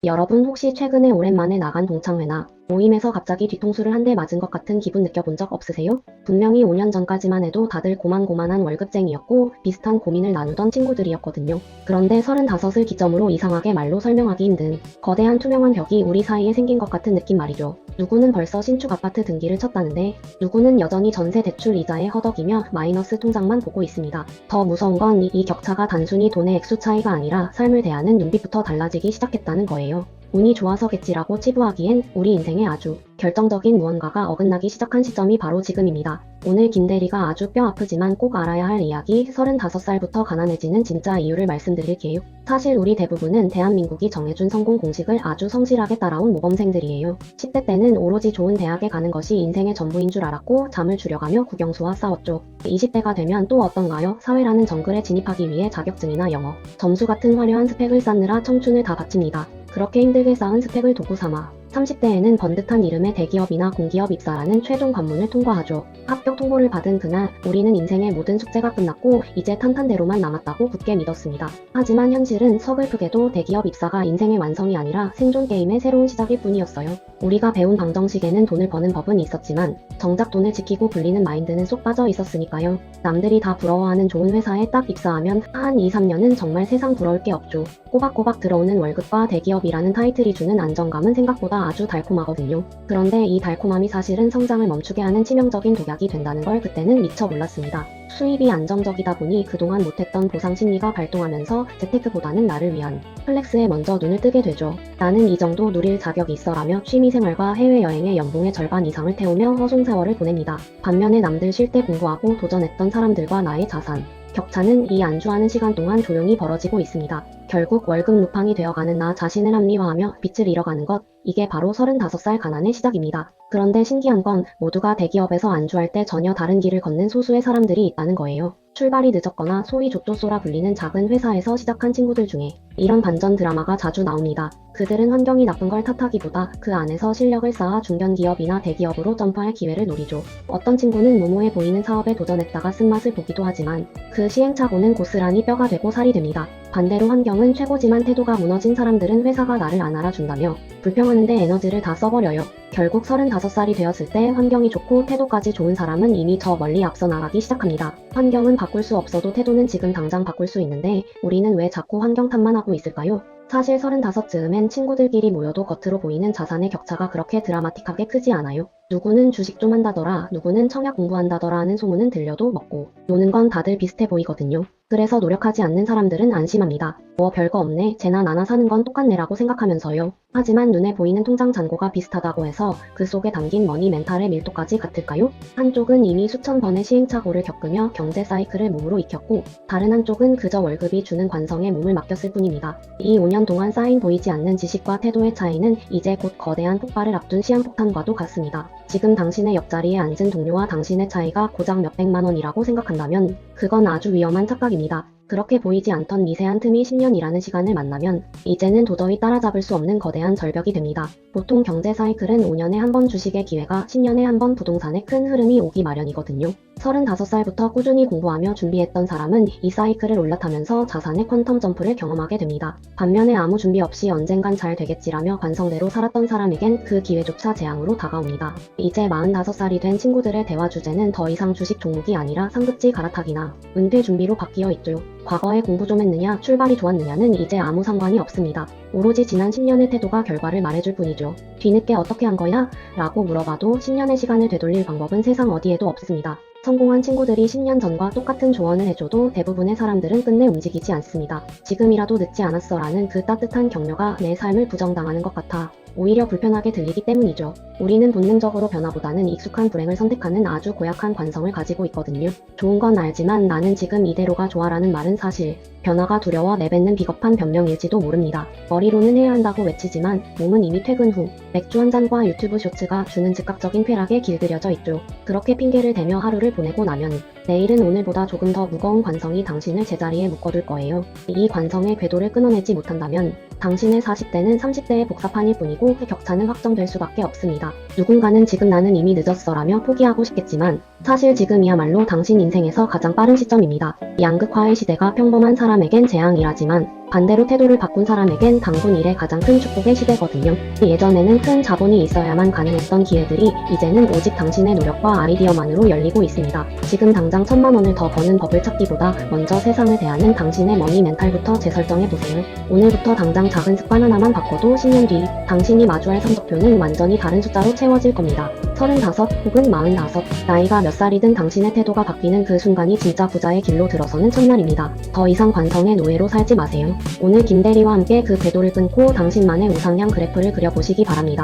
여러분 혹시 최근에 오랜만에 나간 동창회나 모임에서 갑자기 뒤통수를 한 대 맞은 것 같은 기분 느껴본 적 없으세요? 분명히 5년 전까지만 해도 다들 고만고만한 월급쟁이였고 비슷한 고민을 나누던 친구들이었거든요. 그런데 35을 기점으로 이상하게 말로 설명하기 힘든 거대한 투명한 벽이 우리 사이에 생긴 것 같은 느낌 말이죠. 누구는 벌써 신축 아파트 등기를 쳤다는데 누구는 여전히 전세 대출 이자에 허덕이며 마이너스 통장만 보고 있습니다. 더 무서운 건 이 격차가 단순히 돈의 액수 차이가 아니라 삶을 대하는 눈빛부터 달라지기 시작했다는 거예요. 운이 좋아서겠지라고 치부하기엔 우리 인생에 아주 결정적인 무언가가 어긋나기 시작한 시점이 바로 지금입니다. 오늘 김대리가 아주 뼈 아프지만 꼭 알아야 할 이야기 35살부터 가난해지는 진짜 이유를 말씀드릴게요. 사실 우리 대부분은 대한민국이 정해준 성공 공식을 아주 성실하게 따라온 모범생들이에요. 10대 때는 오로지 좋은 대학에 가는 것이 인생의 전부인 줄 알았고 잠을 줄여가며 국영수와 싸웠죠. 20대가 되면 또 어떤가요? 사회라는 정글에 진입하기 위해 자격증이나 영어, 점수 같은 화려한 스펙을 쌓느라 청춘을 다 바칩니다. 그렇게 힘들게 쌓은 스펙을 도구 삼아 30대에는 번듯한 이름의 대기업이나 공기업 입사라는 최종 관문을 통과하죠. 합격 통보를 받은 그날 우리는 인생의 모든 숙제가 끝났고 이제 탄탄대로만 남았다고 굳게 믿었습니다. 하지만 현실은 서글프게도 대기업 입사가 인생의 완성이 아니라 생존 게임의 새로운 시작일 뿐이었어요. 우리가 배운 방정식에는 돈을 버는 법은 있었지만 정작 돈을 지키고 굴리는 마인드는 쏙 빠져 있었으니까요. 남들이 다 부러워하는 좋은 회사에 딱 입사하면 한 2, 3년은 정말 세상 부러울 게 없죠. 꼬박꼬박 들어오는 월급과 대기업이라는 타이틀이 주는 안정감은 생각보다 아주 달콤하거든요. 그런데 이 달콤함이 사실은 성장을 멈추게 하는 치명적인 독약이 된다는 걸 그때는 미처 몰랐습니다. 수입이 안정적이다 보니 그동안 못했던 보상 심리가 발동하면서 재테크보다는 나를 위한 플렉스에 먼저 눈을 뜨게 되죠. 나는 이 정도 누릴 자격이 있어라며 취미생활과 해외여행의 연봉의 절반 이상을 태우며 허송세월을 보냅니다. 반면에 남들 쉴 때 공부하고 도전했던 사람들과 나의 자산 격차는 이 안주하는 시간 동안 조용히 벌어지고 있습니다. 결국 월급 루팡이 되어가는 나 자신을 합리화하며 빛을 잃어가는 것, 이게 바로 35살 가난의 시작입니다. 그런데 신기한 건 모두가 대기업에서 안주할 때 전혀 다른 길을 걷는 소수의 사람들이 있다는 거예요. 출발이 늦었거나 소위 족조소라 불리는 작은 회사에서 시작한 친구들 중에 이런 반전 드라마가 자주 나옵니다. 그들은 환경이 나쁜 걸 탓하기보다 그 안에서 실력을 쌓아 중견기업이나 대기업으로 점프할 기회를 노리죠. 어떤 친구는 무모해 보이는 사업에 도전했다가 쓴맛을 보기도 하지만 그 시행착오는 고스란히 뼈가 되고 살이 됩니다. 반대로 환경은 최고지만 태도가 무너진 사람들은 회사가 나를 안 알아준다며 불평하는데 에너지를 다 써버려요. 결국 35살이 되었을 때 환경이 좋고 태도까지 좋은 사람은 이미 저 멀리 앞서 나가기 시작합니다. 환경은 바꿀 수 없어도 태도는 지금 당장 바꿀 수 있는데 우리는 왜 자꾸 환경 탓만 하고 있을까요? 사실 35즈음엔 친구들끼리 모여도 겉으로 보이는 자산의 격차가 그렇게 드라마틱하게 크지 않아요. 누구는 주식 좀 한다더라, 누구는 청약 공부한다더라 하는 소문은 들려도 먹고 노는 건 다들 비슷해 보이거든요. 그래서 노력하지 않는 사람들은 안심합니다. 뭐 별거 없네, 쟤나 나나 사는 건 똑같네라고 생각하면서요. 하지만 눈에 보이는 통장 잔고가 비슷하다고 해서 그 속에 담긴 머니 멘탈의 밀도까지 같을까요? 한쪽은 이미 수천 번의 시행착오를 겪으며 경제 사이클을 몸으로 익혔고 다른 한쪽은 그저 월급이 주는 관성에 몸을 맡겼을 뿐입니다. 이 5년 동안 쌓인 보이지 않는 지식과 태도의 차이는 이제 곧 거대한 폭발을 앞둔 시한폭탄과도 같습니다. 지금 당신의 옆자리에 앉은 동료와 당신의 차이가 고작 몇백만 원이라고 생각한다면 그건 아주 위험한 착각입니다. 그렇게 보이지 않던 미세한 틈이 10년이라는 시간을 만나면 이제는 도저히 따라잡을 수 없는 거대한 절벽이 됩니다. 보통 경제 사이클은 5년에 한 번 주식의 기회가 10년에 한 번 부동산의 큰 흐름이 오기 마련이거든요. 35살부터 꾸준히 공부하며 준비했던 사람은 이 사이클을 올라타면서 자산의 퀀텀 점프를 경험하게 됩니다. 반면에 아무 준비 없이 언젠간 잘 되겠지라며 관성대로 살았던 사람에겐 그 기회조차 재앙으로 다가옵니다. 이제 45살이 된 친구들의 대화 주제는 더 이상 주식 종목이 아니라 상급지 갈아타기나 은퇴 준비로 바뀌어 있죠. 과거에 공부 좀 했느냐, 출발이 좋았느냐는 이제 아무 상관이 없습니다. 오로지 지난 10년의 태도가 결과를 말해줄 뿐이죠. 뒤늦게 어떻게 한 거야? 라고 물어봐도 10년의 시간을 되돌릴 방법은 세상 어디에도 없습니다. 성공한 친구들이 10년 전과 똑같은 조언을 해줘도 대부분의 사람들은 끝내 움직이지 않습니다. 지금이라도 늦지 않았어 라는 그 따뜻한 격려가 내 삶을 부정당하는 것 같아 오히려 불편하게 들리기 때문이죠. 우리는 본능적으로 변화보다는 익숙한 불행을 선택하는 아주 고약한 관성을 가지고 있거든요. 좋은 건 알지만 나는 지금 이대로가 좋아라는 말은 사실 변화가 두려워 내뱉는 비겁한 변명일지도 모릅니다. 머리로는 해야 한다고 외치지만 몸은 이미 퇴근 후 맥주 한 잔과 유튜브 쇼츠가 주는 즉각적인 쾌락에 길들여져 있죠. 그렇게 핑계를 대며 하루를 보내고 나면 내일은 오늘보다 조금 더 무거운 관성이 당신을 제자리에 묶어둘 거예요. 이 관성의 궤도를 끊어내지 못한다면 당신의 40대는 30대의 복사판일 뿐이고 그 격차는 확정될 수밖에 없습니다. 누군가는 지금 나는 이미 늦었어라며 포기하고 싶겠지만 사실 지금이야말로 당신 인생에서 가장 빠른 시점입니다. 양극화의 시대가 평범한 사람에겐 재앙이라지만 반대로 태도를 바꾼 사람에겐 당분 일의 가장 큰 축복의 시대거든요. 예전에는 큰 자본이 있어야만 가능했던 기회들이 이제는 오직 당신의 노력과 아이디어만으로 열리고 있습니다. 지금 당장 1,000만 원을 더 버는 법을 찾기보다 먼저 세상을 대하는 당신의 머니 멘탈부터 재설정해보세요. 오늘부터 당장 작은 습관 하나만 바꿔도 10년 뒤 당신이 마주할 성적표는 완전히 다른 숫자로 채워질 겁니다. 35 혹은 45 나이가 몇 살이든 당신의 태도가 바뀌는 그 순간이 진짜 부자의 길로 들어서는 첫날입니다. 더 이상 관성의 노예로 살지 마세요. 오늘 김대리와 함께 그 궤도를 끊고 당신만의 우상향 그래프를 그려보시기 바랍니다.